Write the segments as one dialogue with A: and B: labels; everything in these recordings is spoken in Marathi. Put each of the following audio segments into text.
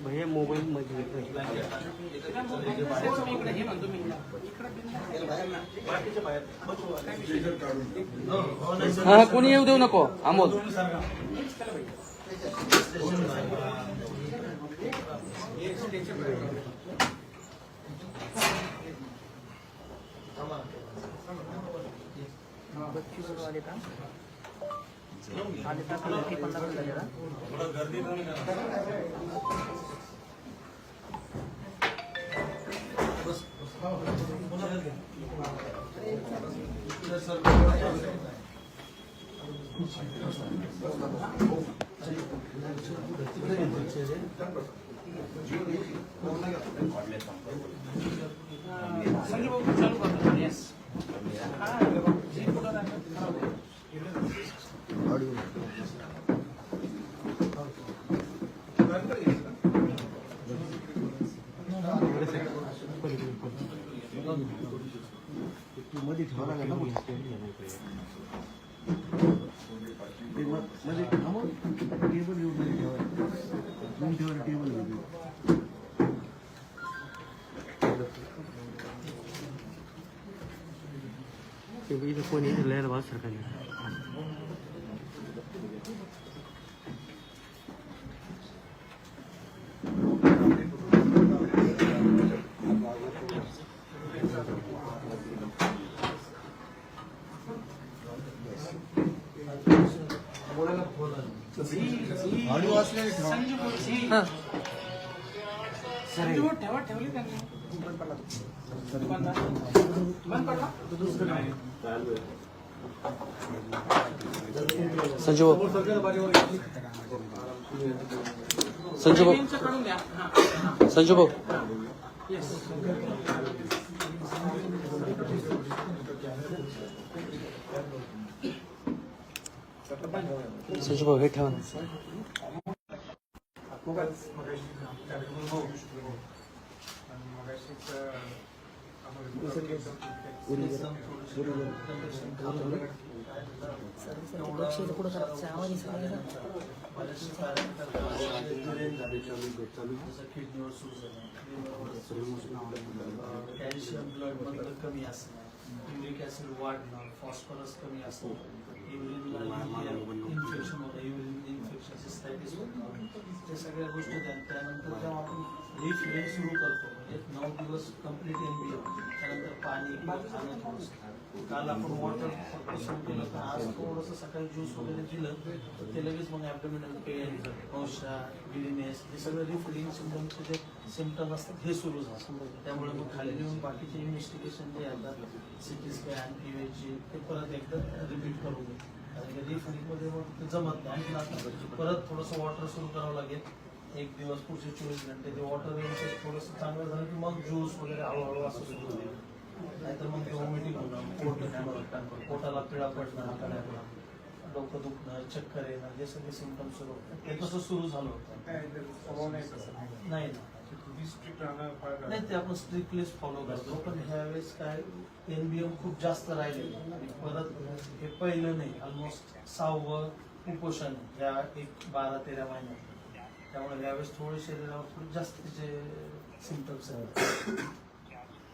A: भैया मोबाईल मध्ये हा कोणी येऊ देऊ नको अमोल मध्ये ठेवा लागेल ना मध्ये टेबल येऊन ठेवा टेबल इथं कोणी लहर भाव सरकारने संजू संजू संजू भाऊ संजू भाऊ हे ठेवा
B: कॅल्शियम ब्लड मध्ये कमी असणं, युरिक ऍसिड वाढणं, फॉस्फरस कमी असणं, इन्फेक्शन होतं, युरिन इन्फेक्शन, सिस्टायटिस होतं, हे सगळ्या गोष्टी त्यानंतर जेव्हा आपण रिफिलिंग सुरू करतो म्हणजे 9 दिवस कम्प्लीट NBM, त्यानंतर पाणी खाणं थोडंसं. काल आपण वॉटर सुरू केलं तर आज थोडंसं सकाळी ज्यूस वगैरे दिलं तर ते लगेच मग ॲब्डोमिनल पेन, औषध, गिडीनेस हे सगळं रिफिलिंग सिम्पटमचे जे सिम्पटम असतात हे सुरू झालं. त्यामुळे मग खाली येऊन बाकीचे इन्व्हेस्टिगेशन जे आता CT स्कॅन, PVG ते परत एकदा रिपीट करू नये. कारण की रिफिलिंगमध्ये मग ते जमत नाही. परत थोडंसं वॉटर सुरू करावं लागेल. एक दिवस पुढचे 24 घंटे ते वॉटर इनटेक थोडंसं चांगलं झालं की मग ज्यूस वगैरे हळूहळू असं सुरू होईल. नाहीतर मग व्हॉमिटिंग होणं, पोटाला पिळा पडणं, आतड्याला डोकं दुखणं, चक्कर येणं हे सगळे सिम्पटम सुरू होतात. ते तसं सुरू झालं होतं नाही ना नाही ते आपण स्ट्रिक्टलीच फॉलो करतो. पण ह्यावेळेस काय NBM खूप जास्त राहिले आणि परत हे पहिलं नाही, ऑलमोस्ट 6वं कुपोषण ह्या 12-13 महिन्यात. त्यामुळे यावेळेस थोडे शरीरावर थोडे जास्तीचे सिम्पटम्स आहेत.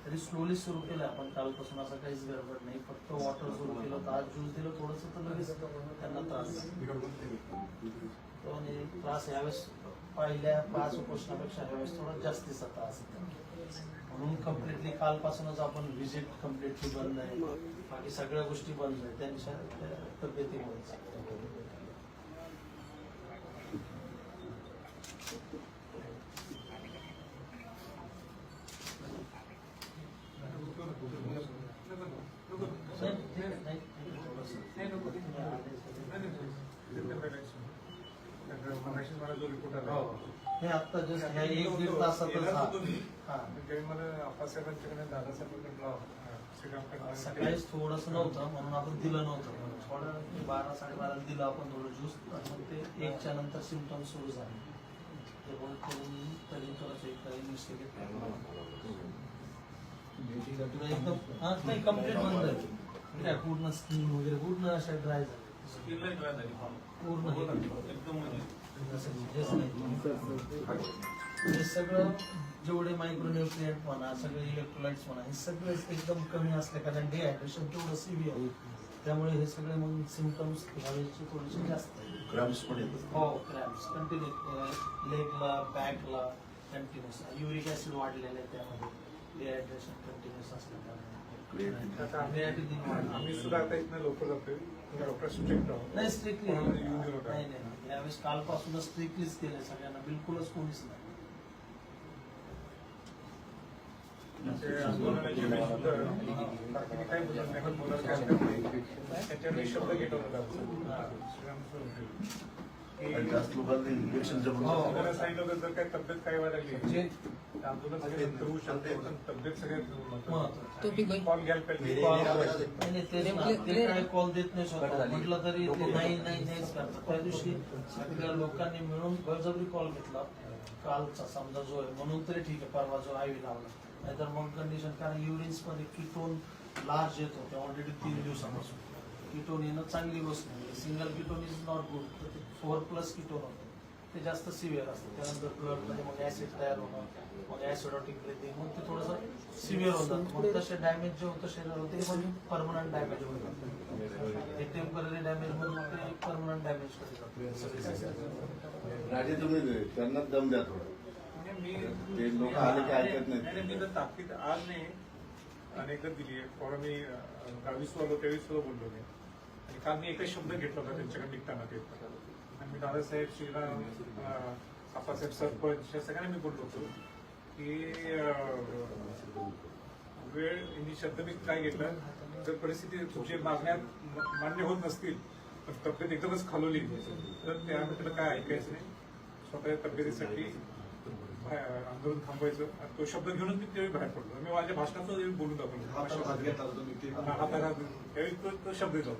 B: तरी स्लोली सुरू केलं आपण कालपासून, असं काहीच गडबड नाही. फक्त वॉटर सुरू केलं तर आज ज्यूस दिलं थोडंसं तर लगेच त्यांना त्रास तो आणि त्रास यावेळेस पहिल्या 5 उपोषणापेक्षा यावेळेस थोडा जास्तीचा त्रास आहे. म्हणून कम्प्लिटली कालपासूनच आपण व्हिजिट कम्प्लिटली बंद आहे, बाकी सगळ्या गोष्टी बंद आहेत त्यांच्या तब्येतीमुळे. हे आता जस्ट ह्या 1-1.5 तासातच सकाळीच थोडस नव्हतं म्हणून आपण दिलं नव्हतं, थोडं 12-12:30 दिलं आपण थोडं ज्यूस, मग ते 1च्या नंतर सिम्पटम सुरू झाले. ते करून तरी एकदम नाही कम्प्लीट बंद आहे, पूर्ण स्किन वगैरे पूर्ण अशा ड्राय झाली, पूर्ण एकदम हे सगळं जेवढे मायक्रोन्यूट्रिएंट म्हणा, सगळे इलेक्ट्रोलाइट्स म्हणा, हे सगळे एकदम कमी असले कारण डिहायड्रेशन तेवढं सिव्हिअर, त्यामुळे हे सगळे मग सिम्पटम्स ह्यावेळेचे थोडेसे जास्त आहेत.
C: क्रॅम्प्स पण येतात.
B: हो क्रॅम्प्स कंटिन्यू लेगला बॅकला कंटिन्युअस, युरिक ऍसिड वाढलेलं आहे त्यामध्ये, डिहायड्रेशन कंटिन्युअस असल्यामुळे.
D: आम्ही सुद्धा आता इथनं लवकर जातोय, डॉक्टर स्ट्रिक्ट आहोत.
B: नाही स्ट्रिक्टली नाही, यावेळेस कालपासूनच स्ट्रिक्टलीच केलंय सगळ्यांना, बिलकुलच कोणीच नाही.
D: आंदोलनाची वेळ सुद्धा बाकीने काय बोलत नाही, पण बोलायला काय हरकत नाही. त्याच्यावर शब्द घेत
C: जास्त लोकांना इंजेक्शन
D: आपल्याला सांगितलं जर काय तब्येत काय व्हायला लागली आंदोलन सगळ्यात होऊ शकते, पण तब्येत सगळ्यात कॉल घ्यायला पाहिजे.
B: ते काय कॉल देत नाही स्वतः, म्हटलं तरी ते नाहीच करतात. त्या दिवशी सगळ्या लोकांनी मिळून बळजबरी कॉल घेतला कालचा समजा जो आहे, म्हणून तरी ठीक आहे, परवा जो आयव्ही लावला, नाहीतर मग कंडिशन, कारण युरिन्स मध्ये किटोन लार्ज येतो ते ऑलरेडी 3 दिवसापासून. किटोन येणं चांगली गोष्ट नाही, single ketone is not good, 4+ ketone होतं ते जास्त सिव्हिअर असतं. त्यानंतर ब्लडमध्ये मग ऍसिड तयार होणं, मग ऍसिडॉटिक ब्रिथिंग, मग ते थोडंसं सिव्हिअर होतं. मग तसे डॅमेज जे होतं शरीरावर ते पण परमनंट डॅमेज होतं, ते टेम्पररी डॅमेज म्हणून ते परमनंट डॅमेज करतात.
C: राजे तुम्ही त्यांना दम द्या थोडं, ते लोक आले की ऐकत नाही.
D: मी तर ताकीद आज नाही अनेकदा दिली आहे, कारण मी 22 आलो त्यावेळी सुद्धा बोललो मी, आणि काल मी एकच शब्द घेतला होता त्यांच्याकडे निघताना ते, आणि मी दादासाहेब श्रीराम आप्पासाहेब सरपंच या सगळ्यांना मी बोललो होतो की वेळ शब्द मी काय घेतला, जर परिस्थिती तुमच्या मागण्या मान्य होत नसतील, तर तब्येत एकदमच खालवली तर त्यानंतर काय ऐकायचं नाही, स्वतःच्या तब्येतीसाठी आंदोलन थांबवायचं. आणि तो शब्द घेऊनच मी त्यावेळी बाहेर पडलो. मी माझ्या भाषणाचं बोलून दाखवलं, त्यावेळी तो शब्द येतो.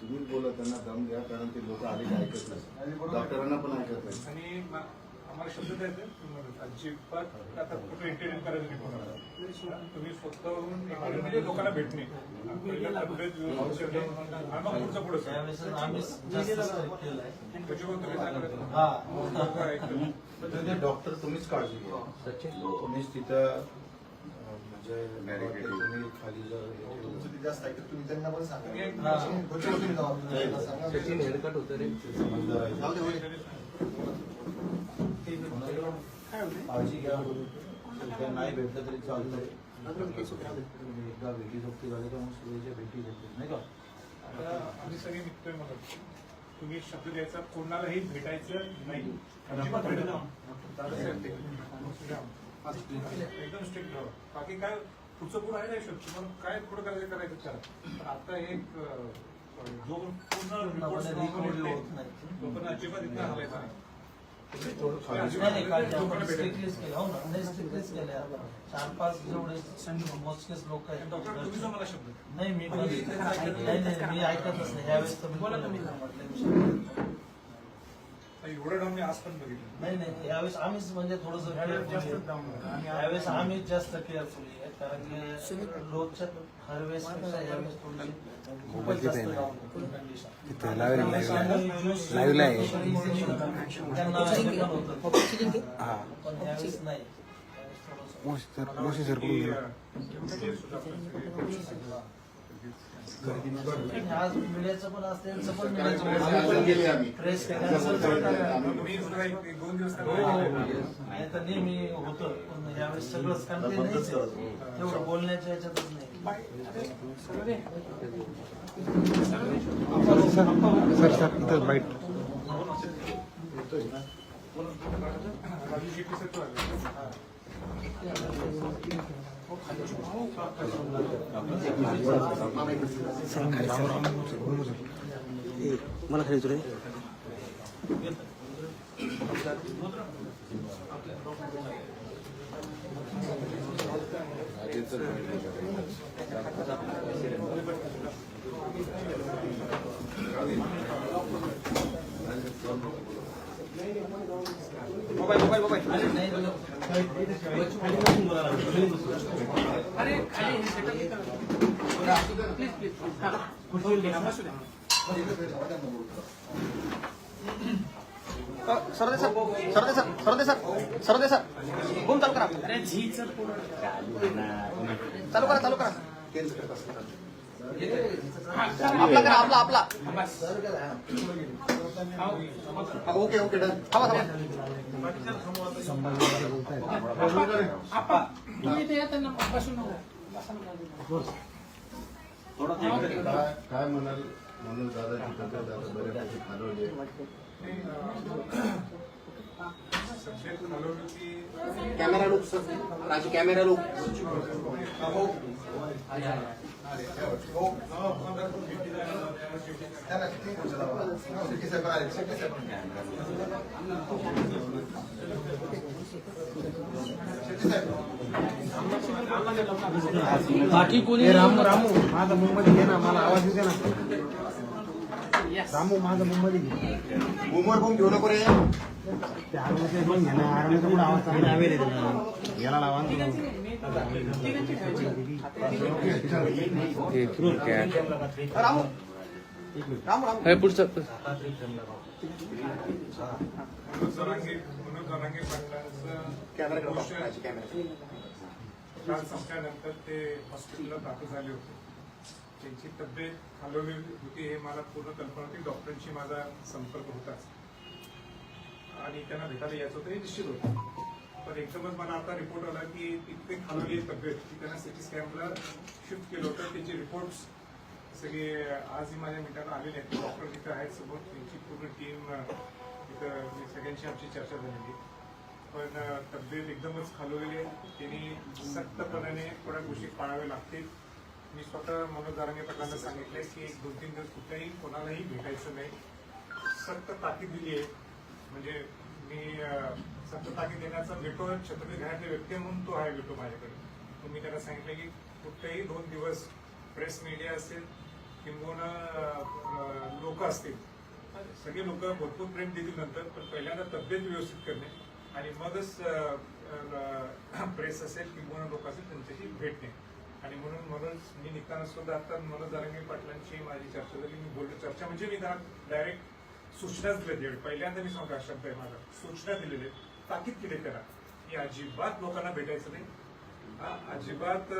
C: तुम्ही बोला, त्यांना दम द्या, कारण ते लोक आले की ऐकत नाही, डॉक्टरांना पण ऐकत नाही.
D: आणि आम्हाला शब्द द्यायचं अजिबात आता कुठं इंटरव्ह्यू करायचं नाही कोणाला, तुम्ही स्वतःहून म्हणजे लोकांना भेटणे, पुढचं पुढे
E: डॉक्टर तुम्हीच काळजी घ्या, तुम्हीच तिथं म्हणजे तुम्ही खाली जर जास्त आहे तुम्ही त्यांना पण सांगा,
A: सचिन हेडकट होतं रे.
E: काळजी घ्या, त्या नाही भेटलं तरी चालतंय. एकदा भेटी सोबती झाली तर मग सुरेच्या भेटी घेतली नाही का.
D: आम्ही सगळे निघतोय म्हणत, तुम्ही शब्द द्यायचा, कोणालाही भेटायचं नाही, एकदम स्ट्रिक्ट राहा. बाकी काय पुढचं पुढं आहे नाही शकतो, पण काय पुढं करायचं करा. आता एक जो पूर्ण लोकांना अजिबात इथं हलायचा नाही.
B: स्ट्रिक्टलीच केलं, हो ना, स्ट्रिक्टलीच केलं. 4-5 जेवढे मोजकेच लोक आहेत.
D: डॉक्टर तुम्ही मला शब्द
B: नाही मी मी ऐकतच नाही, यावेळेस तर बोला तुम्ही म्हटलं
D: एवढं डाऊन मी आज पण बघितलं
B: नाही, यावेळेस आम्हीच म्हणजे थोडंसं यावेळेस आम्हीच जास्त केअरफुली आहे, कारण की रोजच्या हर वेळेस पेक्षा यावेळेस थोडीशी खूपच जास्त
A: लाईव्हला आहे.
B: पण यावेळेस नाही.
A: मोशी सर
B: आज मीडियाचं पण असते यांचं पण
C: आम्ही पण गेले आम्ही.
B: प्रेस
D: तुम्ही सुद्धा एक दोन दिवस
B: नाही तर नेहमी होतं पण यावेळेस सगळंच कारण ते नाहीच आहे. तेवढं बोलण्याच्या याच्यातच नाही.
A: सर सर इथं बाईट
D: राजू शेट्टी सर
A: मला खाली तुरे
F: सरदे सर फोन चालू करा चालू करा आपला करा आपला
C: ओके ओके डन. काय म्हणाल म्हणून दादाची तब्येत आता बऱ्यापैकी खालवली
F: camera look sir Raju camera look
A: बाकी कोणी रामू रामू माझा मुंबई घे ना मला आवाज येते ना रामू माझा मुंबई घे
C: उमर पण घेऊ नको रे.
A: ते आरवण्याचं पण घे ना आरवण्याचा पण आवाज चांगला आहे याला लावा ना
F: रामू रामू रामू
A: पुढचं
D: मनोज जरांगे
F: कॅमेरा
D: पाटलांचं
F: कॅमेरा
D: काल संपल्यानंतर ते हॉस्पिटलला दाखल झाले होते. त्यांची तब्येत खालवली होती हे मला पूर्ण कल्पना होती. डॉक्टरांशी माझा संपर्क होताच आणि त्यांना भेटायला यायचं होतं हे निश्चित होतं. पण एकदमच मला आता रिपोर्ट आला की इतकी खालवली तब्येत की त्यांना सिटी स्कॅनला शिफ्ट केलं होतं. त्याचे रिपोर्ट्स सगळे आजही माझ्या मित्रांना आलेले आहेत. डॉक्टर तिथं आहेत समोर, त्यांची पूर्ण टीम तिथं सगळ्यांशी आमची चर्चा झालेली. पण तब्येत एकदमच खालवलेली आहे. त्यांनी सक्तपणाने थोड्या गोष्टी पाळाव्या लागतील. मी स्वतः मनोज जारंगे पाटलांना सांगितलंय की 2-3 दिवस कुठल्याही कोणालाही भेटायचं नाही. सक्त ताकीद दिली आहे. म्हणजे मी सक्त ताकीद देण्याचा वेटो छत्रपती घरातले व्यक्ती म्हणून तो आहे वेटो माझ्याकडे. तो मी त्यांना सांगितलं की कुठलेही 2 दिवस प्रेस मीडिया असेल किंबहुना लोक असतील सगळे लोक भरपूर प्रेम देतील नंतर, पण पहिल्यांदा तब्येत व्यवस्थित करणे आणि मगच प्रेस असेल किंवा लोक असेल त्यांच्याशी भेटणे. आणि म्हणून मी निघताना सुद्धा आता मनोज जारंगे पाटलांची माझी चर्चा झाली. मी बोललो चर्चा म्हणजे मी त्यांना डायरेक्ट सूचनाच दिल्या. पहिल्यांदा मी सांगा शब्द आहे माझा, सूचना दिलेले, ताकीद केली त्यांना की अजिबात लोकांना भेटायचं नाही, अजिबात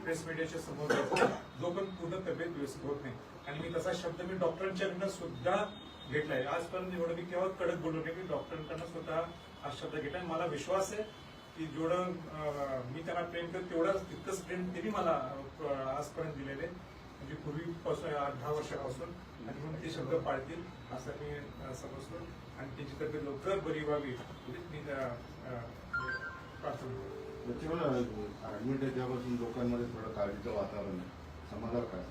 D: प्रेस मीडियाच्या समोर जायचं जो पण पूर्ण तब्येत व्यवस्थित होत नाही. आणि मी तसा शब्द मी डॉक्टरांच्याकडनं सुद्धा घेतलाय. आजपर्यंत एवढं मी केव्हा कडक बोललो नाही. मी डॉक्टरांकडनं स्वतः हा शब्द घेतलाय. मला विश्वास आहे की जेवढं मी त्यांना प्रेम करतो तेवढंच तितकंच प्रेम त्यांनी मला आजपर्यंत दिलेले, म्हणजे पूर्वीपासून 8-10 वर्षापासून. आणि म्हणून ते शब्द पाळतील असं मी समजतो. आणि त्यांची तब्येत लवकर बरी व्हावी मी प्रार्थना करतो.
C: ऍडमिट त्यापासून लोकांमध्ये थोडं काळजीचं वातावरण आहे. समाजाला काय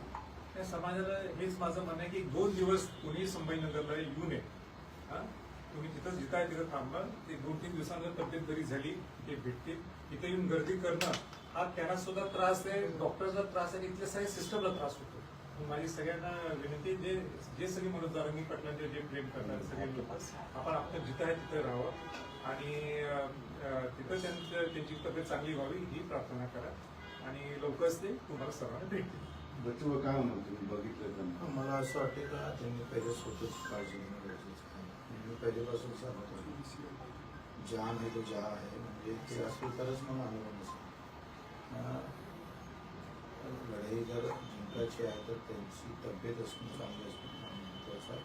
D: त्या समाजाला हेच माझं म्हणणं आहे की 2 दिवस कुणी संभाजीनगरला येऊ नये. तुम्ही जिथं जिथं आहे तिथं थांबा. ते 2-3 दिवसांना तब्येत बरी झाली ते भेटतील. इथं येऊन गर्दी करणं हा त्यांना सुद्धा त्रास आहे, डॉक्टरचा त्रास आहे, इथल्या सगळ्या सिस्टमला त्रास होतो. माझी सगळ्यांना विनंती, जे सगळे मनोज जारंगे पाटलांचे जे प्रेम करतात सगळे लोक आपण आपलं जिथं आहे तिथं राहावं आणि तिथं त्यांची तब्येत चांगली व्हावी ही प्रार्थना करा आणि लवकरच ते तुम्हाला सर्वांना भेटतील.
C: बच्चू काय म्हणून तुम्ही बघितलं त्यांना?
E: मला असं वाटतं का त्यांनी पहिले स्वतःच काळजी घेणं गरजेचं आहे. मी पहिल्यापासून सांगत होतो जान आहे तो जहा आहे, म्हणजे ते असेल तरच मग अनुभव नसेल. लढाई जर जिंकायची महत्त्वाची आहे, तर त्यांची तब्येत असणं चांगली असणं फार महत्त्वाचं आहे.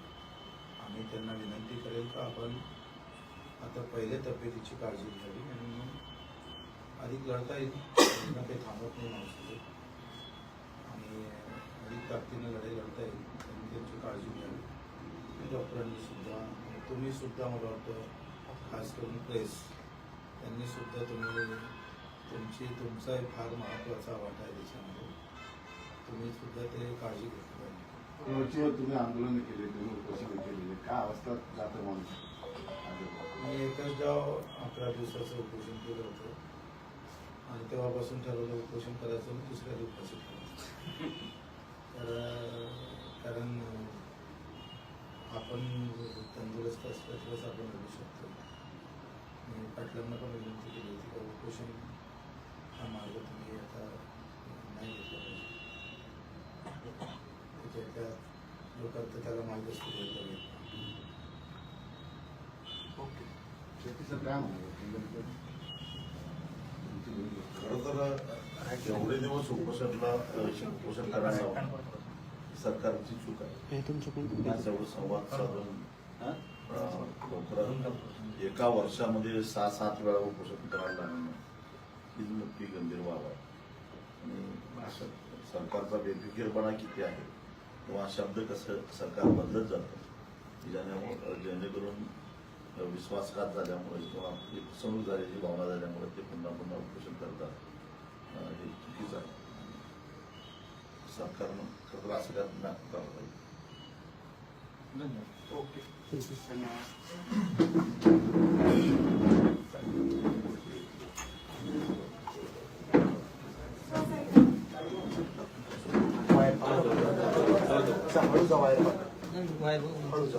E: आम्ही त्यांना विनंती करेल का आपण आता पहिले तब्येतीची काळजी घ्यावी आणि मग अधिक लढता येईल. त्यांना काही थांबत नाही माणसाचं आणि अधिक ताकदीनं लढाई लढता येईल. त्यांनी त्यांची काळजी घ्यावी. आणि डॉक्टरांनी सुद्धा, तुम्ही सुद्धा, मला वाटतं खास करून प्रेस, त्यांनी सुद्धा तुमचा एक फार महत्त्वाचा वाटा आहे त्याच्यामध्ये. तुम्ही सुद्धा ते काळजी घेतली पाहिजे.
C: वरचीवर तुम्ही आंदोलन केले, तुम्ही उपोषण केलेले, काय अवस्था जातं माणूस?
E: मी एकच डाव 11 दिवसाचं उपोषण केलं होतं आणि तेव्हापासून ठरवलं उपोषण करायचं आणि दुसऱ्या दिवसाचं करायचं. कारण आपण तंदुरुस्त असल्यास आपण लढू शकतो. मी पाटलांना पण विनंती केली होती का उपोषण हा मार्ग तुम्ही आता नाही घेतला पाहिजे. त्याच्या लोकांना त्याला मार्ग सुरू होईल.
C: शेतीचं काय म्हणाल?
G: खरं तर एवढे दिवस उपोषण करण्याचं सरकारची चूक आहे. एवढं संवाद साधून लवकर एका वर्षामध्ये 6-7 वेळा उपोषण करायला लागणं हीच मोठी गंभीर बाब आहे. आणि सरकारचा बेफिकीरपणा किती आहे किंवा शब्द कसं सरकार बदलत जातं, जेणेकरून विश्वासघात झाल्यामुळे किंवा फसवणूक झाल्याची भावना झाल्यामुळे ते पुन्हा पुन्हा उपोषण करतात. हे चुकीचं आहे. सरकारनं खरं असं करायला पाहिजे.
A: ओके. हळू जा बाहेर. हळू जा.